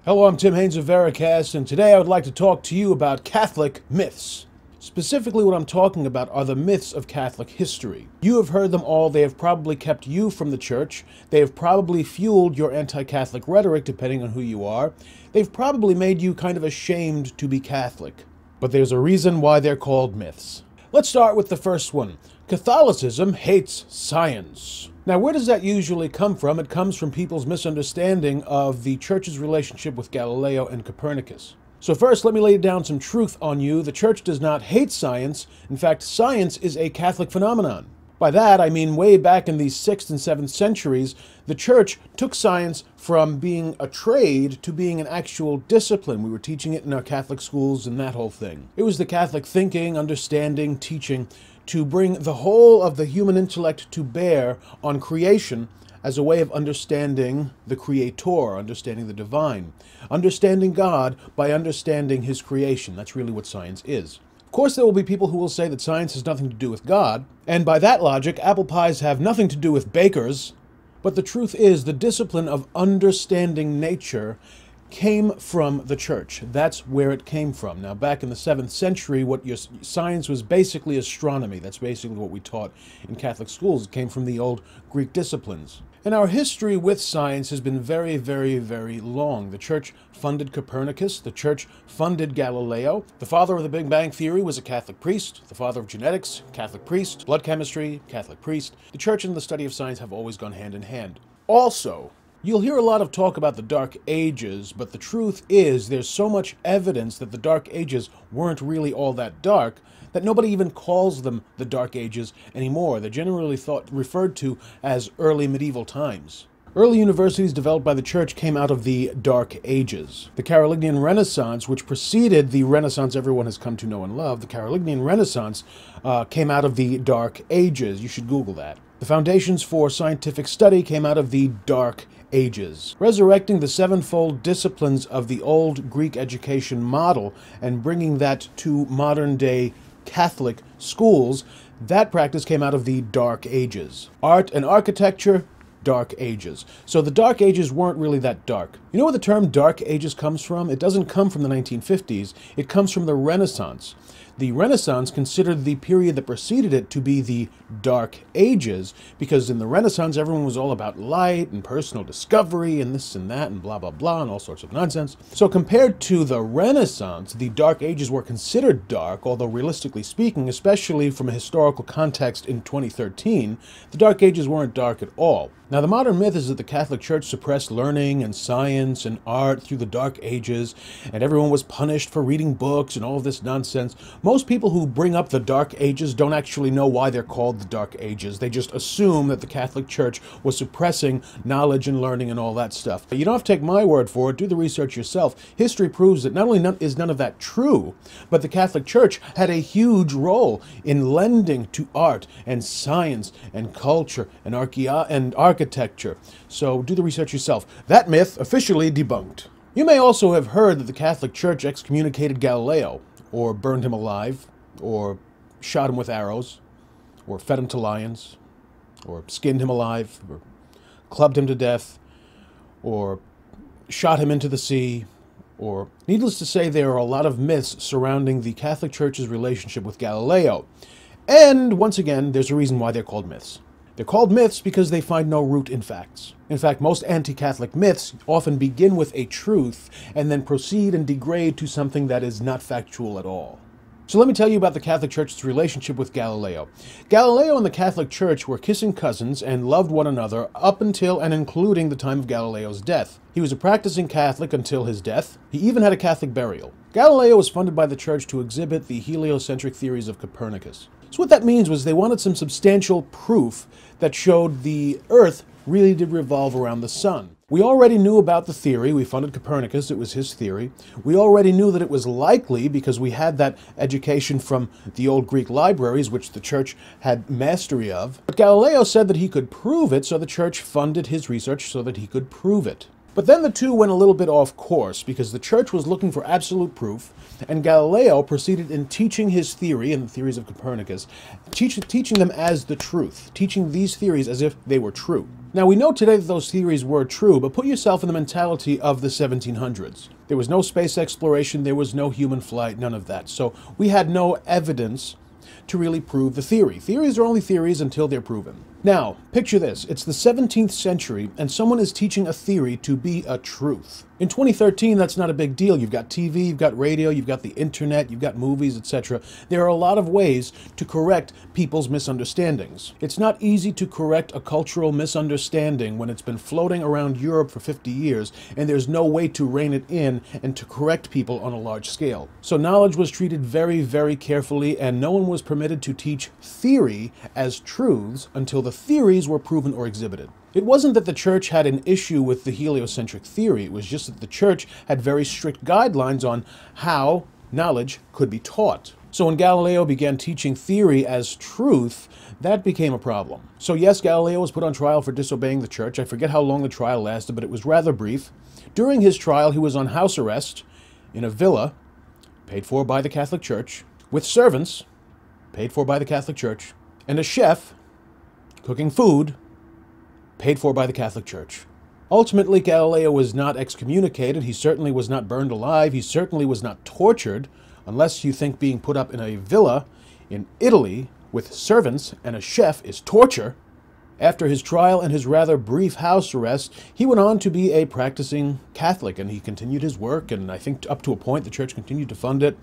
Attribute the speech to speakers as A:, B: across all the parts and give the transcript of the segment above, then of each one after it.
A: Hello, I'm Tim Haynes of Veracast, and today I would like to talk to you about Catholic myths. Specifically, what I'm talking about are the myths of Catholic history. You have heard them all. They have probably kept you from the church. They have probably fueled your anti-Catholic rhetoric, depending on who you are. They've probably made you kind of ashamed to be Catholic. But there's a reason why they're called myths. Let's start with the first one. Catholicism hates science. Now, where does that usually come from? It comes from people's misunderstanding of the Church's relationship with Galileo and Copernicus. So first, let me lay down some truth on you. The Church does not hate science. In fact, science is a Catholic phenomenon. By that, I mean way back in the 6th and 7th centuries, the Church took science from being a trade to being an actual discipline. We were teaching it in our Catholic schools and that whole thing. It was the Catholic thinking, understanding, teaching to bring the whole of the human intellect to bear on creation as a way of understanding the Creator, understanding the divine, understanding God by understanding His creation. That's really what science is. Of course, there will be people who will say that science has nothing to do with God, and by that logic, apple pies have nothing to do with bakers. But the truth is, the discipline of understanding nature came from the Church. That's where it came from. Now, back in the 7th century, science was basically astronomy. That's basically what we taught in Catholic schools. It came from the old Greek disciplines. And our history with science has been very, very, very long. The Church funded Copernicus. The Church funded Galileo. The father of the Big Bang Theory was a Catholic priest. The father of genetics, Catholic priest. Blood chemistry, Catholic priest. The Church and the study of science have always gone hand in hand. Also, you'll hear a lot of talk about the Dark Ages, but the truth is there's so much evidence that the Dark Ages weren't really all that dark that nobody even calls them the Dark Ages anymore. They're generally referred to as early medieval times. Early universities developed by the Church came out of the Dark Ages. The Carolingian Renaissance, which preceded the Renaissance everyone has come to know and love, the Carolingian Renaissance came out of the Dark Ages. You should Google that. The foundations for scientific study came out of the Dark Ages. Resurrecting the sevenfold disciplines of the old Greek education model and bringing that to modern-day Catholic schools, that practice came out of the Dark Ages. Art and architecture, Dark Ages. So the Dark Ages weren't really that dark. You know where the term Dark Ages comes from? It doesn't come from the 1950s. It comes from the Renaissance. The Renaissance considered the period that preceded it to be the Dark Ages, because in the Renaissance everyone was all about light and personal discovery and this and that and blah blah blah and all sorts of nonsense. So compared to the Renaissance, the Dark Ages were considered dark, although realistically speaking, especially from a historical context in 2013, the Dark Ages weren't dark at all. Now, the modern myth is that the Catholic Church suppressed learning and science and art through the Dark Ages, and everyone was punished for reading books and all of this nonsense. Most people who bring up the Dark Ages don't actually know why they're called the Dark Ages. They just assume that the Catholic Church was suppressing knowledge and learning and all that stuff. But you don't have to take my word for it. Do the research yourself. History proves that not only is none of that true, but the Catholic Church had a huge role in lending to art and science and culture and architecture. So do the research yourself. That myth officially debunked. You may also have heard that the Catholic Church excommunicated Galileo, or burned him alive, or shot him with arrows, or fed him to lions, or skinned him alive, or clubbed him to death, or shot him into the sea, or needless to say, there are a lot of myths surrounding the Catholic Church's relationship with Galileo. And once again, there's a reason why they're called myths. They're called myths because they find no root in facts. In fact, most anti-Catholic myths often begin with a truth and then proceed and degrade to something that is not factual at all. So let me tell you about the Catholic Church's relationship with Galileo. Galileo and the Catholic Church were kissing cousins and loved one another up until and including the time of Galileo's death. He was a practicing Catholic until his death. He even had a Catholic burial. Galileo was funded by the Church to exhibit the heliocentric theories of Copernicus. So what that means was they wanted some substantial proof that showed the Earth really did revolve around the sun. We already knew about the theory. We funded Copernicus. It was his theory. We already knew that it was likely because we had that education from the old Greek libraries, which the Church had mastery of. But Galileo said that he could prove it, so the Church funded his research so that he could prove it. But then the two went a little bit off course because the Church was looking for absolute proof, and Galileo proceeded in teaching his theory and the theories of Copernicus, teaching them as the truth, teaching these theories as if they were true. Now, we know today that those theories were true, but put yourself in the mentality of the 1700s. There was no space exploration, there was no human flight, none of that. So we had no evidence to really prove the theory. Theories are only theories until they're proven. Now, picture this. It's the 17th century, and someone is teaching a theory to be a truth. In 2013, that's not a big deal. You've got TV, you've got radio, you've got the internet, you've got movies, etc. There are a lot of ways to correct people's misunderstandings. It's not easy to correct a cultural misunderstanding when it's been floating around Europe for 50 years, and there's no way to rein it in and to correct people on a large scale. So knowledge was treated very, very carefully, and no one was permitted to teach theory as truths until the theories were proven or exhibited. It wasn't that the church had an issue with the heliocentric theory, it was just that the church had very strict guidelines on how knowledge could be taught. So when Galileo began teaching theory as truth, that became a problem. So yes, Galileo was put on trial for disobeying the church. I forget how long the trial lasted, but it was rather brief. During his trial, he was on house arrest in a villa, paid for by the Catholic Church, with servants, paid for by the Catholic Church, and a chef cooking food, paid for by the Catholic Church. Ultimately, Galileo was not excommunicated. He certainly was not burned alive. He certainly was not tortured, unless you think being put up in a villa in Italy with servants and a chef is torture. After his trial and his rather brief house arrest, he went on to be a practicing Catholic, and he continued his work, and I think up to a point the church continued to fund it.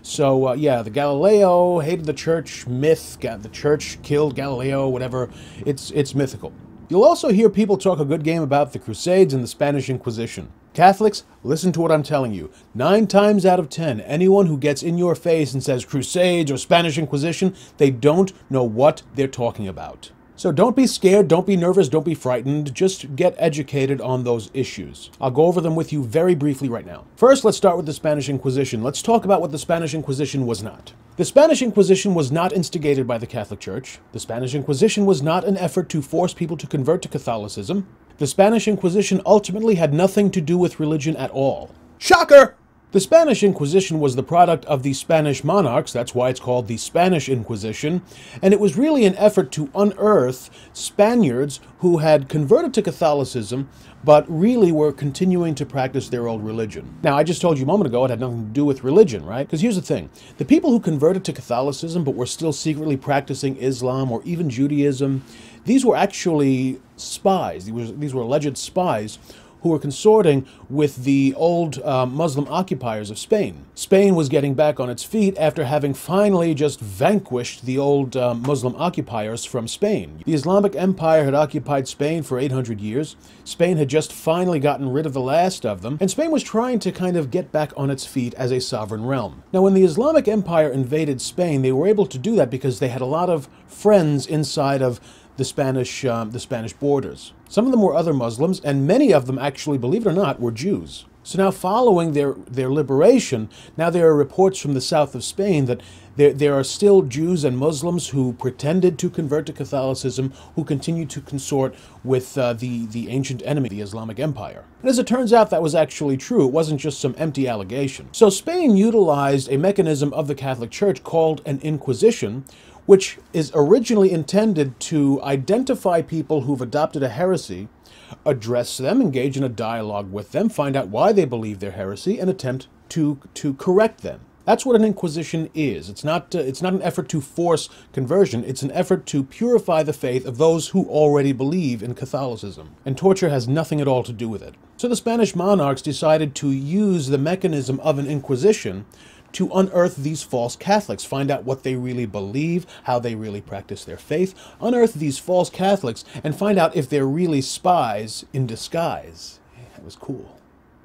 A: So, yeah, the Galileo hated the church myth, the church killed Galileo, whatever, it's mythical. You'll also hear people talk a good game about the Crusades and the Spanish Inquisition. Catholics, listen to what I'm telling you. 9 times out of 10, anyone who gets in your face and says Crusades or Spanish Inquisition, they don't know what they're talking about. So don't be scared, don't be nervous, don't be frightened, just get educated on those issues. I'll go over them with you very briefly right now. First, let's start with the Spanish Inquisition. Let's talk about what the Spanish Inquisition was not. The Spanish Inquisition was not instigated by the Catholic Church. The Spanish Inquisition was not an effort to force people to convert to Catholicism. The Spanish Inquisition ultimately had nothing to do with religion at all. Shocker! The Spanish Inquisition was the product of the Spanish monarchs, that's why it's called the Spanish Inquisition, and it was really an effort to unearth Spaniards who had converted to Catholicism, but really were continuing to practice their old religion. Now, I just told you a moment ago it had nothing to do with religion, right? Because here's the thing. The people who converted to Catholicism but were still secretly practicing Islam or even Judaism, these were actually spies. These were alleged spies who were consorting with the old Muslim occupiers of Spain. Spain was getting back on its feet after having finally just vanquished the old Muslim occupiers from Spain. The Islamic Empire had occupied Spain for 800 years. Spain had just finally gotten rid of the last of them, and Spain was trying to kind of get back on its feet as a sovereign realm. Now, when the Islamic Empire invaded Spain, they were able to do that because they had a lot of friends inside of the Spanish borders. Some of them were other Muslims, and many of them actually, believe it or not, were Jews. So now following their liberation, now there are reports from the south of Spain that there are still Jews and Muslims who pretended to convert to Catholicism, who continue to consort with the ancient enemy, the Islamic Empire. And as it turns out, that was actually true. It wasn't just some empty allegation. So Spain utilized a mechanism of the Catholic Church called an Inquisition, which is originally intended to identify people who've adopted a heresy, address them, engage in a dialogue with them, find out why they believe their heresy, and attempt to correct them. That's what an inquisition is. It's not an effort to force conversion. It's an effort to purify the faith of those who already believe in Catholicism. And torture has nothing at all to do with it. So the Spanish monarchs decided to use the mechanism of an inquisition to unearth these false Catholics, find out what they really believe, how they really practice their faith, unearth these false Catholics, and find out if they're really spies in disguise. That was cool.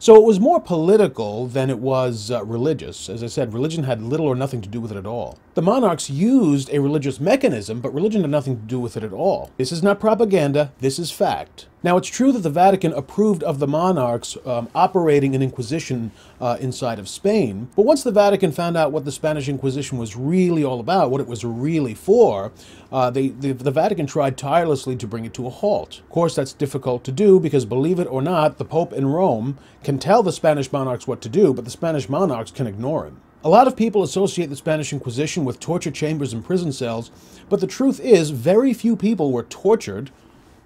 A: So it was more political than it was religious. As I said, religion had little or nothing to do with it at all. The monarchs used a religious mechanism, but religion had nothing to do with it at all. This is not propaganda, this is fact. Now, it's true that the Vatican approved of the monarchs operating an inquisition inside of Spain, but once the Vatican found out what the Spanish Inquisition was really all about, what it was really for, the Vatican tried tirelessly to bring it to a halt. Of course, that's difficult to do because, believe it or not, the Pope in Rome can tell the Spanish monarchs what to do, but the Spanish monarchs can ignore him. A lot of people associate the Spanish Inquisition with torture chambers and prison cells, but the truth is very few people were tortured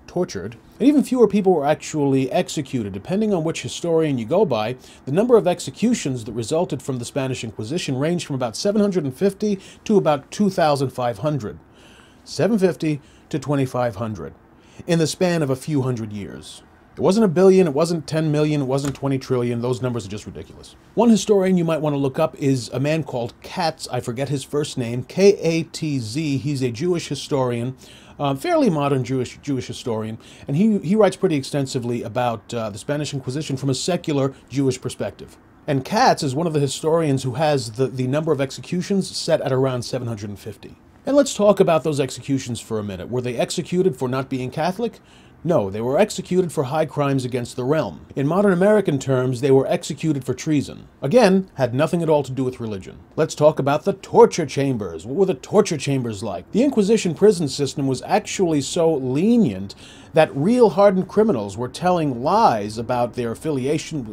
A: tortured, and even fewer people were actually executed. Depending on which historian you go by, the number of executions that resulted from the Spanish Inquisition ranged from about 750 to about 2,500. 750 to 2,500 in the span of a few hundred years. It wasn't a billion, it wasn't 10 million, it wasn't 20 trillion. Those numbers are just ridiculous. One historian you might want to look up is a man called Katz. I forget his first name, K-A-T-Z. He's a Jewish historian, fairly modern Jewish historian, and he writes pretty extensively about the Spanish Inquisition from a secular Jewish perspective. And Katz is one of the historians who has the number of executions set at around 750. And let's talk about those executions for a minute. Were they executed for not being Catholic? No, they were executed for high crimes against the realm. In modern American terms, they were executed for treason. Again, had nothing at all to do with religion. Let's talk about the torture chambers. What were the torture chambers like? The Inquisition prison system was actually so lenient that real hardened criminals were telling lies about their affiliations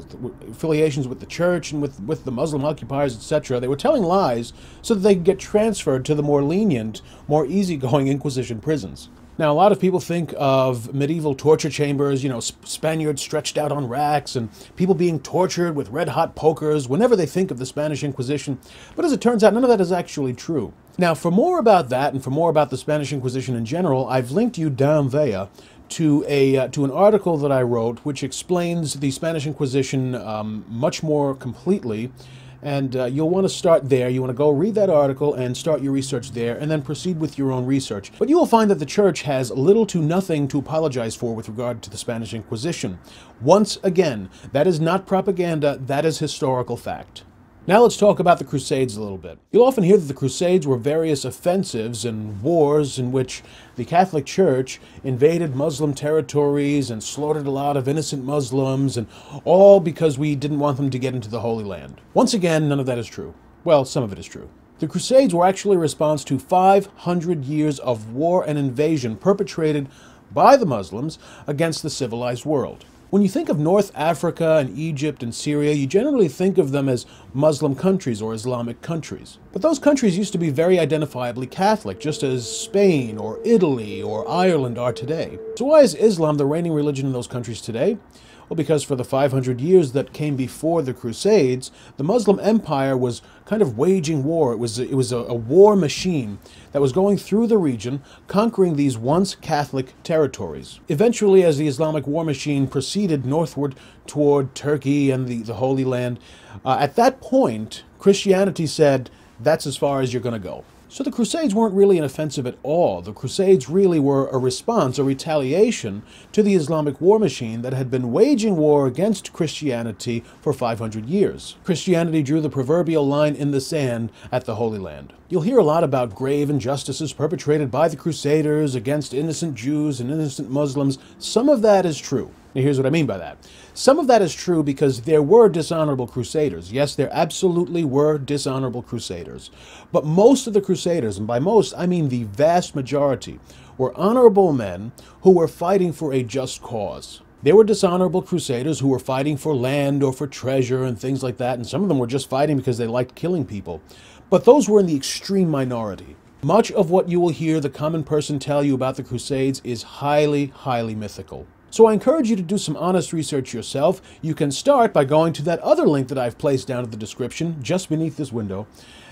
A: with the church and with the Muslim occupiers, etc. They were telling lies so that they could get transferred to the more lenient, more easygoing Inquisition prisons. Now, a lot of people think of medieval torture chambers, Spaniards stretched out on racks and people being tortured with red-hot pokers whenever they think of the Spanish Inquisition. But as it turns out, none of that is actually true. Now, for more about that and for more about the Spanish Inquisition in general, I've linked you down there to an article that I wrote which explains the Spanish Inquisition much more completely. And you'll want to start there. You want to go read that article and start your research there, and then proceed with your own research. But you will find that the Church has little to nothing to apologize for with regard to the Spanish Inquisition. Once again, that is not propaganda, that is historical fact. Now let's talk about the Crusades a little bit. You'll often hear that the Crusades were various offensives and wars in which the Catholic Church invaded Muslim territories and slaughtered a lot of innocent Muslims, and all because we didn't want them to get into the Holy Land. Once again, none of that is true. Well, some of it is true. The Crusades were actually a response to 500 years of war and invasion perpetrated by the Muslims against the civilized world. When you think of North Africa and Egypt and Syria, you generally think of them as Muslim countries or Islamic countries. But those countries used to be very identifiably Catholic, just as Spain or Italy or Ireland are today. So why is Islam the reigning religion in those countries today? Well, because for the 500 years that came before the Crusades, the Muslim Empire was kind of waging war. It was a war machine that was going through the region, conquering these once Catholic territories. Eventually, as the Islamic war machine proceeded northward toward Turkey and the Holy Land, at that point, Christianity said, that's as far as you're going to go. So the Crusades weren't really an offensive at all. The Crusades really were a response, a retaliation to the Islamic war machine that had been waging war against Christianity for 500 years. Christianity drew the proverbial line in the sand at the Holy Land. You'll hear a lot about grave injustices perpetrated by the Crusaders against innocent Jews and innocent Muslims. Some of that is true. Now, here's what I mean by that. Some of that is true because there were dishonorable crusaders. Yes, there absolutely were dishonorable crusaders. But most of the crusaders, and by most I mean the vast majority, were honorable men who were fighting for a just cause. There were dishonorable crusaders who were fighting for land or for treasure and things like that, and some of them were just fighting because they liked killing people. But those were in the extreme minority. Much of what you will hear the common person tell you about the Crusades is highly, highly mythical. So I encourage you to do some honest research yourself. You can start by going to that other link that I've placed down in the description, just beneath this window.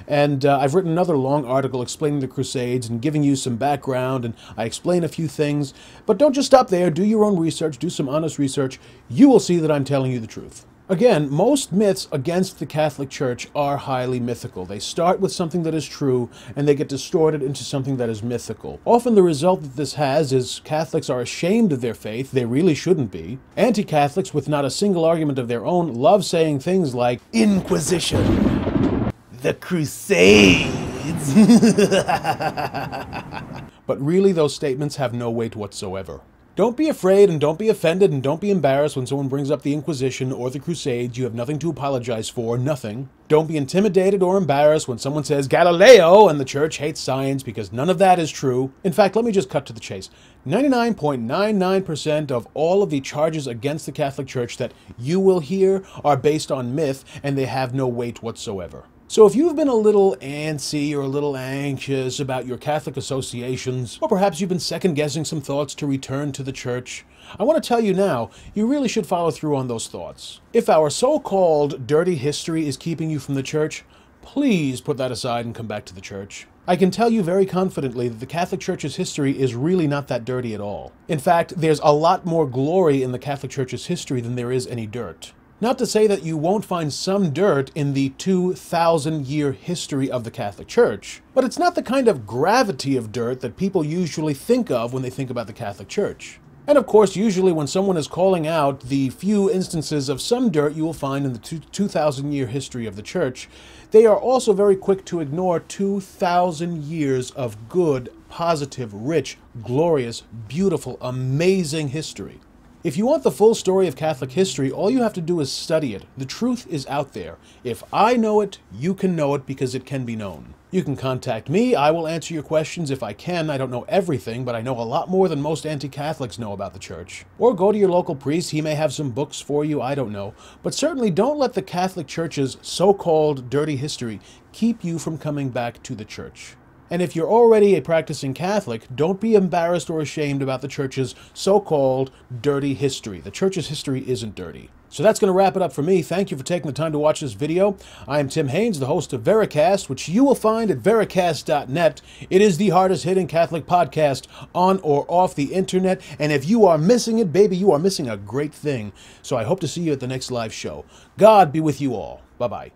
A: And I've written another long article explaining the Crusades and giving you some background, and I explain a few things. But don't just stop there. Do your own research. Do some honest research. You will see that I'm telling you the truth. Again, most myths against the Catholic Church are highly mythical. They start with something that is true, and they get distorted into something that is mythical. Often the result that this has is Catholics are ashamed of their faith. They really shouldn't be. Anti-Catholics, with not a single argument of their own, love saying things like, Inquisition, the Crusades. But really, those statements have no weight whatsoever. Don't be afraid and don't be offended and don't be embarrassed when someone brings up the Inquisition or the Crusades. You have nothing to apologize for, nothing. Don't be intimidated or embarrassed when someone says Galileo and the church hates science, because none of that is true. In fact, let me just cut to the chase. 99.99% of all of the charges against the Catholic Church that you will hear are based on myth, and they have no weight whatsoever. So if you've been a little antsy or a little anxious about your Catholic associations, or perhaps you've been second-guessing some thoughts to return to the church, I want to tell you now, you really should follow through on those thoughts. If our so-called dirty history is keeping you from the church, please put that aside and come back to the church. I can tell you very confidently that the Catholic Church's history is really not that dirty at all. In fact, there's a lot more glory in the Catholic Church's history than there is any dirt. Not to say that you won't find some dirt in the 2,000-year history of the Catholic Church, but it's not the kind of gravity of dirt that people usually think of when they think about the Catholic Church. And of course, usually when someone is calling out the few instances of some dirt you will find in the 2,000-year history of the Church, they are also very quick to ignore 2,000 years of good, positive, rich, glorious, beautiful, amazing history. If you want the full story of Catholic history, all you have to do is study it. The truth is out there. If I know it, you can know it because it can be known. You can contact me. I will answer your questions if I can. I don't know everything, but I know a lot more than most anti-Catholics know about the church. Or go to your local priest. He may have some books for you. I don't know. But certainly don't let the Catholic Church's so-called dirty history keep you from coming back to the church. And if you're already a practicing Catholic, don't be embarrassed or ashamed about the Church's so-called dirty history. The Church's history isn't dirty. So that's going to wrap it up for me. Thank you for taking the time to watch this video. I am Tim Haynes, the host of Veracast, which you will find at veracast.net. It is the hardest hitting Catholic podcast on or off the internet. And if you are missing it, baby, you are missing a great thing. So I hope to see you at the next live show. God be with you all. Bye-bye.